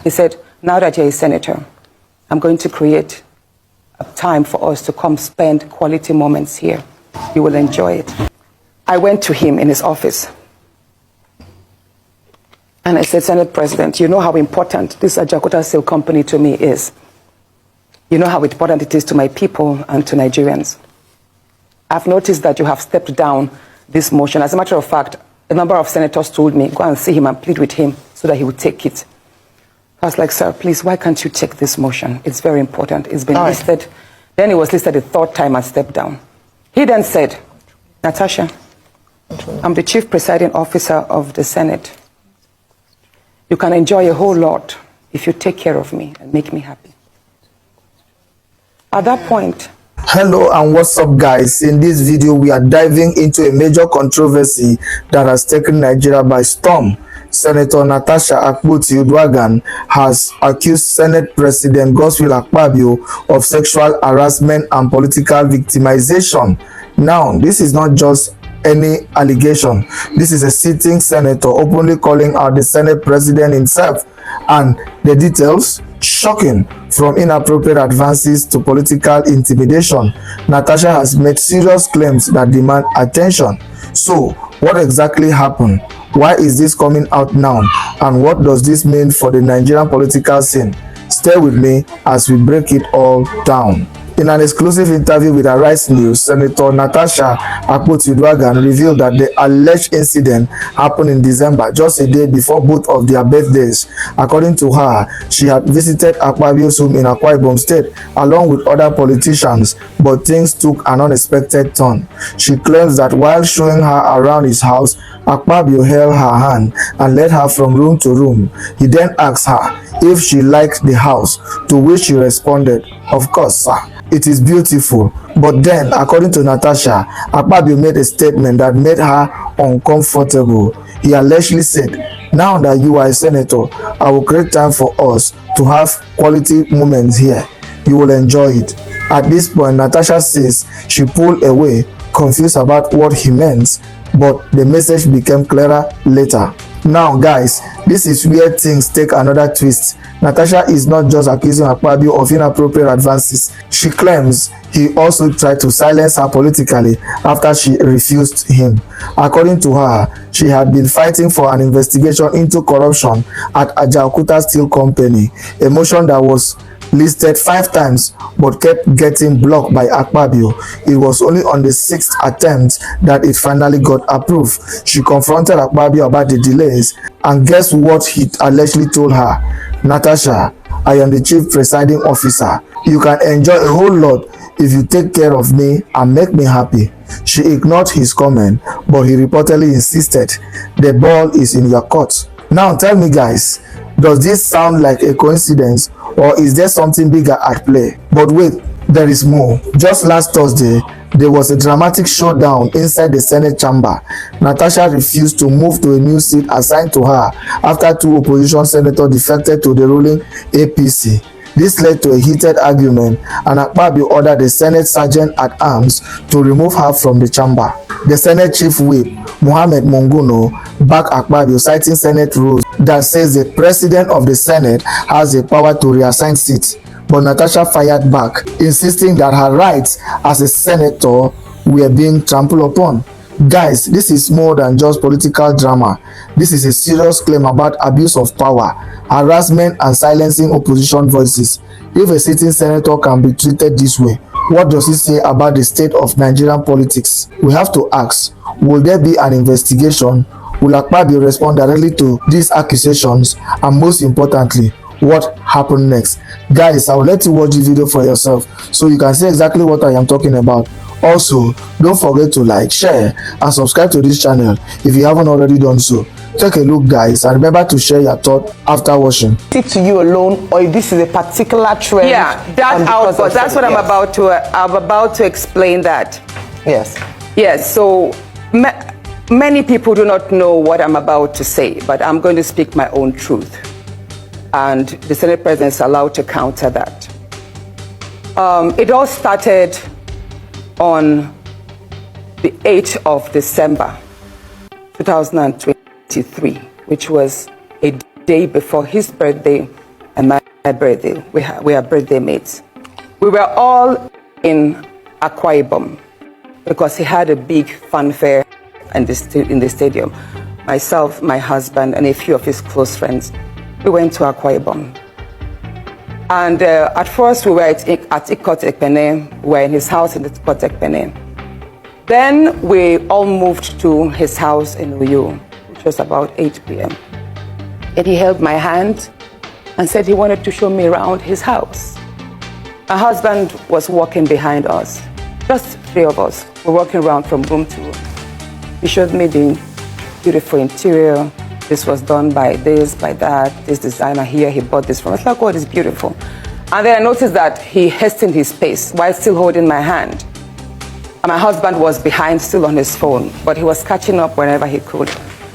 He said, now that you're a senator, I'm going to create a time for us to come spend quality moments here. You will enjoy it. I went to him in his office. And I said, Senate President, you know how important this Ajaokuta Steel Company to me is. You know how important it is to my people and to Nigerians. I've noticed that you have stepped down this motion. As a matter of fact, a number of senators told me, go and see him and plead with him so that he would take it. I was like, sir, please, why can't you take this motion? It's very important. It's been listed. Then it was listed the third time and stepped down. He then said, Natasha, I'm the chief presiding officer of the Senate. You can enjoy a whole lot if you take care of me and make me happy. At that point... Hello and what's up, guys? In this video, we are diving into a major controversy that has taken Nigeria by storm. Senator Natasha'S has accused Senate President Akpabio of sexual harassment and political victimization. Now, this is not just any allegation. This is a sitting senator openly calling out the Senate President himself, and the details shocking, from inappropriate advances to political intimidation. Natasha has made serious claims that demand attention. So, what exactly happened? Why is this coming out now? And what does this mean for the Nigerian political scene? Stay with me as we break it all down. In an exclusive interview with Arise News, Senator Natasha'S revealed that the alleged incident happened in December, just a day before both of their birthdays. According to her, she had visited Akpabio's home in Akpabio State along with other politicians, but things took an unexpected turn. She claims that while showing her around his house, Akpabio held her hand and led her from room to room. He then asked her if she liked the house, to which she responded, "Of course, sir. It is beautiful." But then, according to Natasha, Akpabio made a statement that made her uncomfortable. He allegedly said, "Now that you are a senator, I will create time for us to have quality moments here. You will enjoy it." At this point, Natasha says she pulled away, confused about what he meant, but the message became clearer later. Now, guys, this is where things take another twist. Natasha is not just accusing Akpabio of inappropriate advances. She claims he also tried to silence her politically after she refused him. According to her, she had been fighting for an investigation into corruption at Ajaokuta Steel Company, a motion that was listed 5 times but kept getting blocked by Akpabio. It was only on the 6th attempt that it finally got approved. She confronted Akpabio about the delays, and guess what he allegedly told her? "Natasha, I am the chief presiding officer. You can enjoy a whole lot if you take care of me and make me happy." She ignored his comment, but he reportedly insisted, "The ball is in your court." Now tell me, guys, does this sound like a coincidence, or is there something bigger at play? But wait, there is more. Just last Thursday, there was a dramatic showdown inside the Senate chamber. Natasha refused to move to a new seat assigned to her after 2 opposition senators defected to the ruling APC. This led to a heated argument, and Akpabio ordered the Senate Sergeant-at-Arms to remove her from the chamber. The Senate Chief Whip, Mohammed Monguno, backed Akpabio, citing Senate rules that says the President of the Senate has the power to reassign seats. But Natasha fired back, insisting that her rights as a senator were being trampled upon. Guys, this is more than just political drama. This is a serious claim about abuse of power, harassment, and silencing opposition voices. If a sitting senator can be treated this way, what does it say about the state of Nigerian politics? We have to ask, will there be an investigation? Will Akpabio respond directly to these accusations? And most importantly, what happened next? Guys, I will let you watch the video for yourself so you can see exactly what I am talking about. Also, don't forget to like, share, and subscribe to this channel if you haven't already done so. Take a look, guys, and remember to share your thought after watching. Stick to you alone, or if this is a particular trend. Yeah, that output. That's what yes. I'm about to explain that. Yes. Yes. So many people do not know what I'm about to say, but I'm going to speak my own truth, and the Senate President is allowed to counter that. It all started on the 8th of December 2023, which was a day before his birthday my birthday. We are birthday mates. We were all in Akpabio because he had a big fanfare in the stadium. Myself, my husband, and a few of his close friends, we went to Akpabio. And at first we were at Ikot Ekpene. We were in his house in Ikot Ekpene. Then we all moved to his house in Uyo, which was about 8 p.m. And he held my hand and said he wanted to show me around his house. My husband was walking behind us, just 3 of us. We're walking around from room to room. He showed me the beautiful interior. This was done by this, by that, this designer here, he bought this from us. Like, oh, it's beautiful. And then I noticed that he hastened his pace while still holding my hand. And my husband was behind, still on his phone, but he was catching up whenever he could.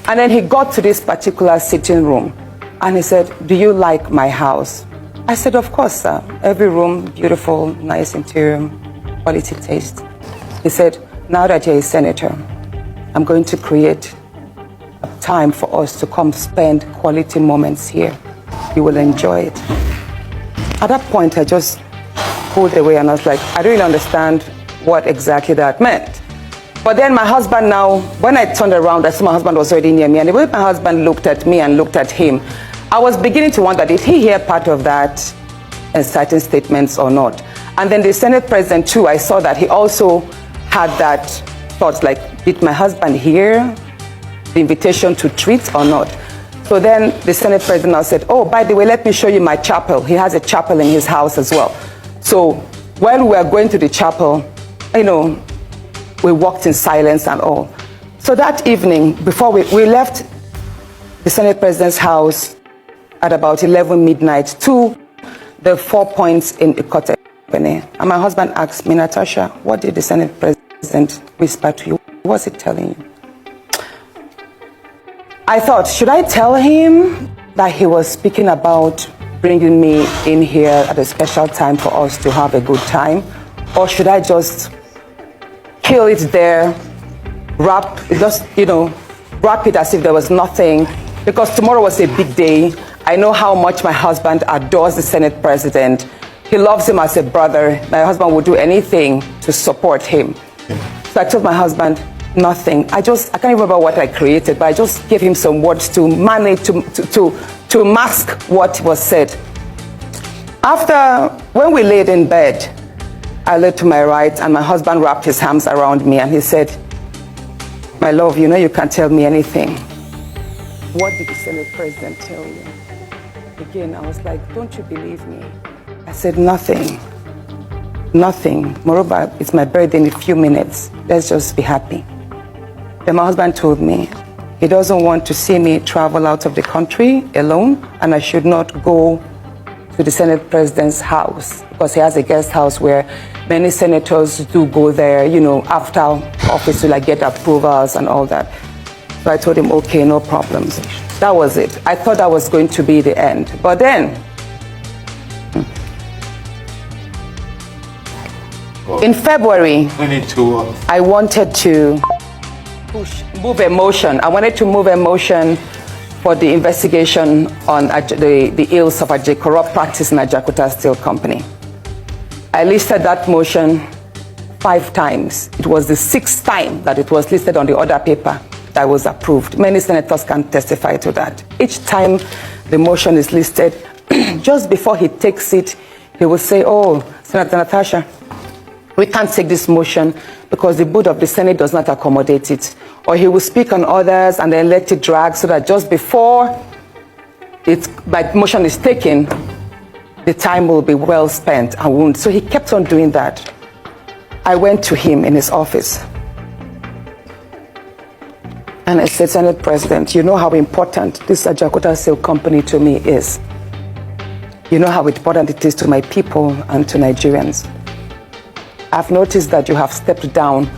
And then he got to this particular sitting room, and he said, "Do you like my house?" I said, "Of course, sir. Every room, beautiful, nice interior, quality taste." He said, "Now that you're a senator, I'm going to create a time for us to come spend quality moments here. You will enjoy it." At that point, I just pulled away and I was like, I don't really understand what exactly that meant. But then my husband now, when I turned around, I saw my husband was already near me. And the way my husband looked at me and looked at him, I was beginning to wonder, did he hear part of that inciting statements or not? And then the Senate president too, I saw that he also had that thought, like, did my husband hear the invitation to treat or not? So then the Senate president now said, "Oh, by the way, let me show you my chapel." He has a chapel in his house as well. So while we were going to the chapel, you know, we walked in silence and all. So that evening, before we left the Senate president's house at about 11 midnight to the 4 Points in Ikot Ekpene. And my husband asked me, "Natasha, what did the Senate president whisper to you? What was it telling you?" I thought, should I tell him that he was speaking about bringing me in here at a special time for us to have a good time? Or should I just kill it there, wrap it as if there was nothing? Because tomorrow was a big day. I know how much my husband adores the Senate president. He loves him as a brother. My husband would do anything to support him. So I told my husband, nothing. I can't remember what I created, but I just gave him some words to manage, to mask what was said. When we laid in bed, I lay to my right and my husband wrapped his arms around me and he said, "My love, you know you can't tell me anything. What did the Senate president tell you?" Again, I was like, "Don't you believe me?" I said, "Nothing. Nothing. Moreover, it's my birthday in a few minutes. Let's just be happy." Then my husband told me he doesn't want to see me travel out of the country alone, and I should not go to the Senate president's house because he has a guest house where many senators do go there, you know, after office to like get approvals and all that. So I told him, okay, no problems. That was it. I thought that was going to be the end. But then, in February, I wanted to move a motion. I wanted to move a motion for the investigation on the ills of a corrupt practice in Ajaokuta Steel Company. I listed that motion 5 times. It was the 6th time that it was listed on the order paper that was approved. Many senators can testify to that. Each time the motion is listed, just before he takes it, he will say, "Oh, Senator Natasha, we can't take this motion because the board of the Senate does not accommodate it." Or he will speak on others and then let it drag so that just before my motion is taken, the time will be well spent and won't. So he kept on doing that. I went to him in his office and I said, "Senate President, you know how important this Ajaokuta Steel Company to me is. You know how important it is to my people and to Nigerians. I've noticed that you have stepped down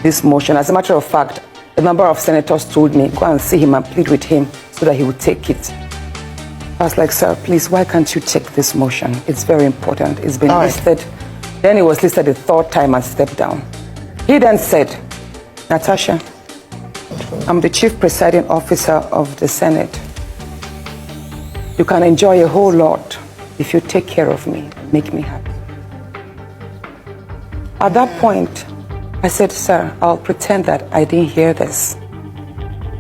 this motion. As a matter of fact, a number of senators told me, go and see him and plead with him so that he would take it." I was like, "Sir, please, why can't you take this motion? It's very important. It's been listed." Then it was listed the 3rd time and stepped down. He then said, "Natasha, I'm the chief presiding officer of the Senate. You can enjoy a whole lot if you take care of me, make me happy. At that point, I said, sir, I'll pretend that I didn't hear this.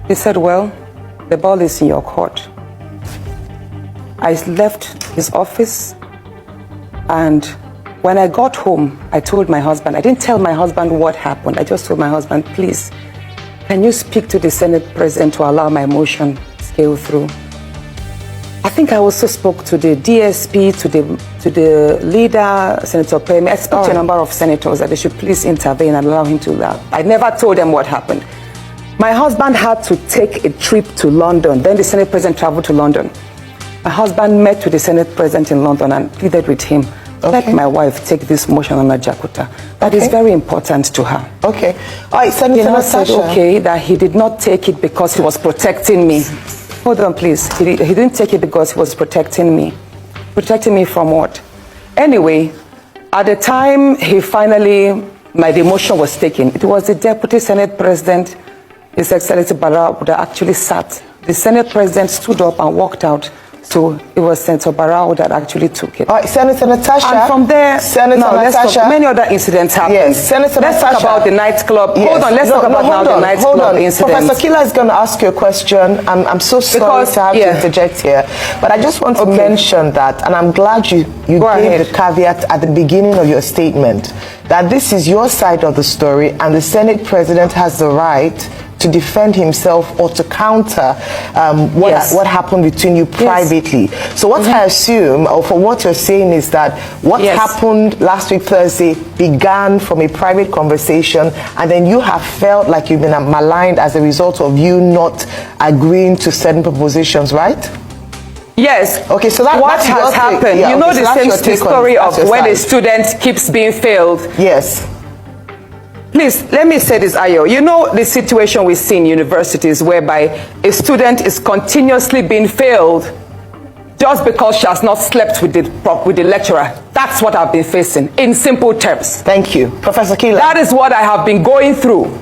He said, well, the ball is in your court. I left his office, and when I got home, I told my husband, I didn't tell my husband what happened. I just told my husband, please, can you speak to the Senate President to allow my motion to scale through? I think I also spoke to the DSP, to the leader, Senator Pemi. I spoke to a number of senators that they should please intervene and allow him to do that. I never told them what happened. My husband had to take a trip to London. Then the Senate President traveled to London. My husband met with the Senate President in London and pleaded with him, let my wife take this motion on Ajakuta. That is very important to her. Okay. All right, Senator Natasha. Said, okay, that he did not take it because he was protecting me. Hold on, please. He didn't take it because he was protecting me. Protecting me from what? Anyway, at the time my demotion was taken, it was the Deputy Senate President, His Excellency Barrow, that actually sat. The Senate President stood up and walked out. So it was Senator Barrow that actually took it. All right, Senator Natasha. And from there, many other incidents happened. Yes, Senator Let's Natasha. talk about the nightclub. Yes. Hold on, let's talk about the nightclub incident. Professor Kila is going to ask you a question. I'm so sorry to have to interject here, but I just want to mention that, and I'm glad you gave the caveat at the beginning of your statement, that this is your side of the story, and the Senate President has the right to defend himself or to counter what happened between you privately. So what I assume, or for what you're saying, is that what happened last week Thursday began from a private conversation, and then you have felt like you've been maligned as a result of you not agreeing to certain propositions, right? Yes. Okay, so what has happened? Yeah, you know the story of when a student keeps being failed. Yes. Please, let me say this, Ayo. You know the situation we see in universities whereby a student is continuously being failed just because she has not slept with the lecturer. That's what I've been facing, in simple terms. Thank you. Professor Kila. That is what I have been going through.